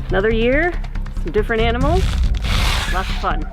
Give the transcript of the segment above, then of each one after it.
Another year, some different animals, lots of fun.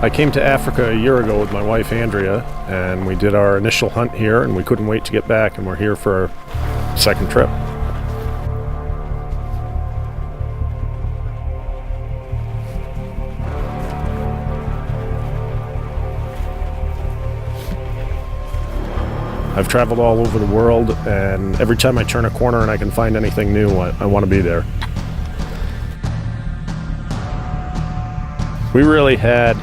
I came to Africa a year ago with my wife Andrea, and we did our initial hunt here, and we couldn't wait to get back, and we're here for our second trip. I've traveled all over the world, and every time I turn a corner and I can find anything new, I want to be there. We really had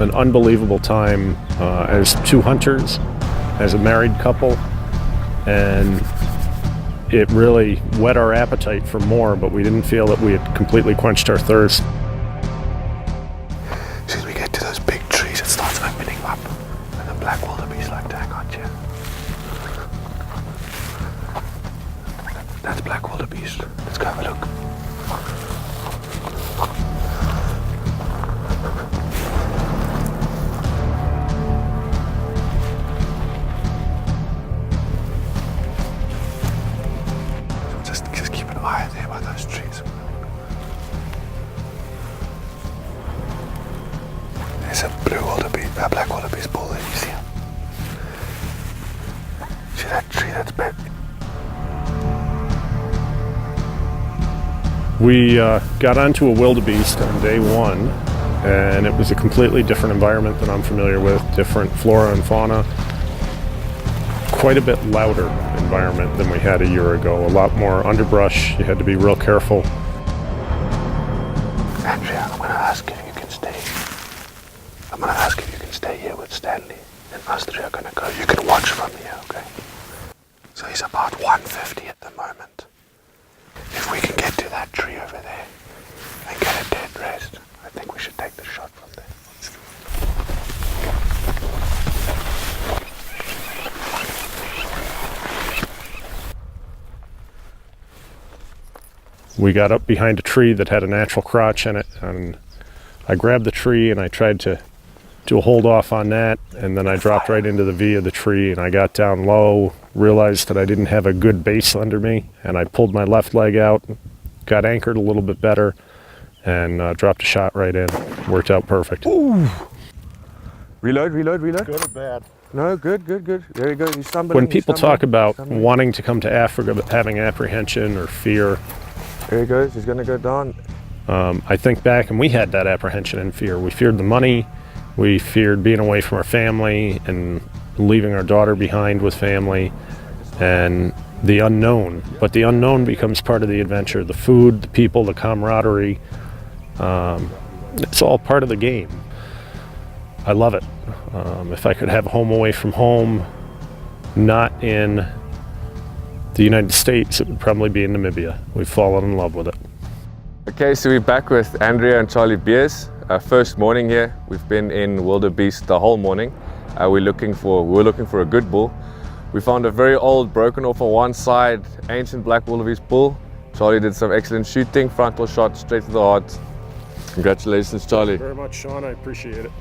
an unbelievable time as two hunters, as a married couple, and it really whet our appetite for more, but we didn't feel that we had completely quenched our thirst. As soon as we get to those big trees, it starts opening up, and the black wildebeest like to hang on to you. That's black wildebeest. Let's go have a look. Just keep an eye there by those trees. There's a blue wildebeest, a black wildebeest bull there, you see him? See that tree that's bent? We got onto a wildebeest on day one, and it was a completely different environment than I'm familiar with, different flora and fauna. Quite a bit louder environment than we had a year ago, a lot more underbrush, you had to be real careful. Andrea, I'm going to ask if you can stay. I'm going to ask if you can stay here with Stanley, and us three are going to go. You can watch from here, okay? So he's about 150 at the moment. If we can get to that tree over there and get a dead rest, I think we should take the shot from there. We got up behind a tree that had a natural crotch in it, and I grabbed the tree and I tried to do a hold off on that, and then I dropped right into the V of the tree, and I got down low, realized that I didn't have a good base under me, and I pulled my left leg out, got anchored a little bit better, and dropped a shot right in. Worked out perfect. Ooh. Reload, reload, reload. Good or bad? No, good. There you go. You're stumbling. When people talk about wanting to come to Africa but having apprehension or fear, There he goes. He's going to go down. I think back and we had that apprehension and fear. We feared the money. We feared being away from our family and leaving our daughter behind with family and the unknown. But the unknown becomes part of the adventure. The food, the people, the camaraderie. It's all part of the game. I love it. If I could have a home away from home, not in the United States, it would probably be in Namibia. We've fallen in love with it. Okay, so we're back with Andrea and Charlie Beers. First morning here. We've been in Wildebeest the whole morning. We're looking for a good bull. We found a very old, broken off on one side, ancient black wildebeest bull. Charlie did some excellent shooting, frontal shot straight to the heart. Congratulations, Charlie. Thank you very much, Sean. I appreciate it.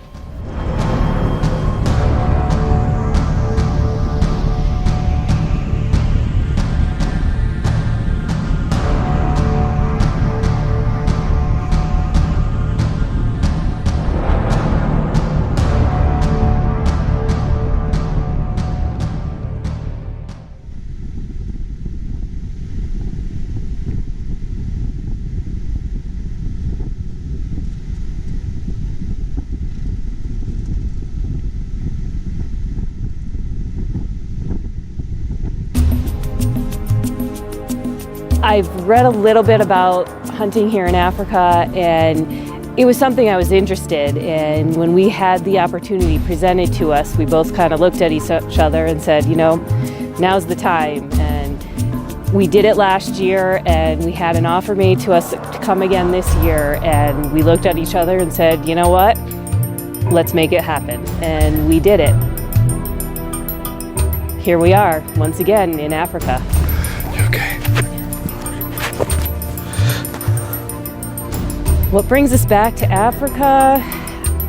I've read a little bit about hunting here in Africa, and it was something I was interested in. When we had the opportunity presented to us, we both kind of looked at each other and said, you know, now's the time. And we did it last year, and we had an offer made to us to come again this year, and we looked at each other and said, you know what, let's make it happen. And we did it. Here we are, once again, in Africa. You okay? What brings us back to Africa,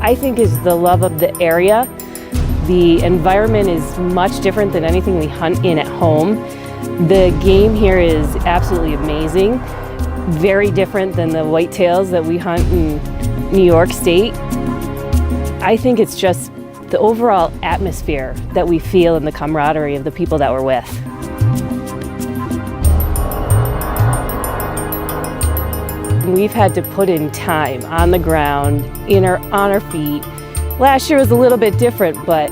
I think, is the love of the area. The environment is much different than anything we hunt in at home. The game here is absolutely amazing. Very different than the whitetails that we hunt in New York State. I think it's just the overall atmosphere that we feel and the camaraderie of the people that we're with. We've had to put in time on the ground, on our feet. Last year was a little bit different, but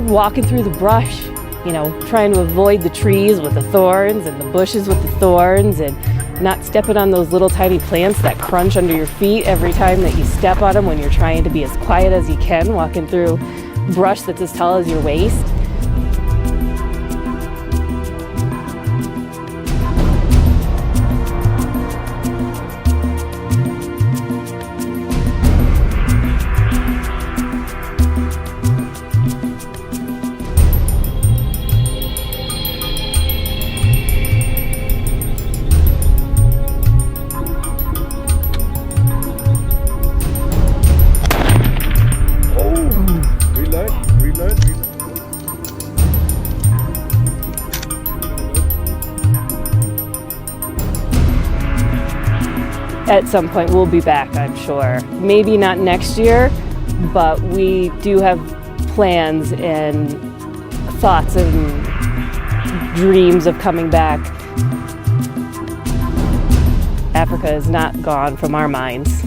walking through the brush, you know, trying to avoid the trees with the thorns and the bushes with the thorns, and not stepping on those little tiny plants that crunch under your feet every time that you step on them when you're trying to be as quiet as you can, walking through brush that's as tall as your waist. At some point we'll be back, I'm sure. Maybe not next year, but we do have plans and thoughts and dreams of coming back. Africa is not gone from our minds.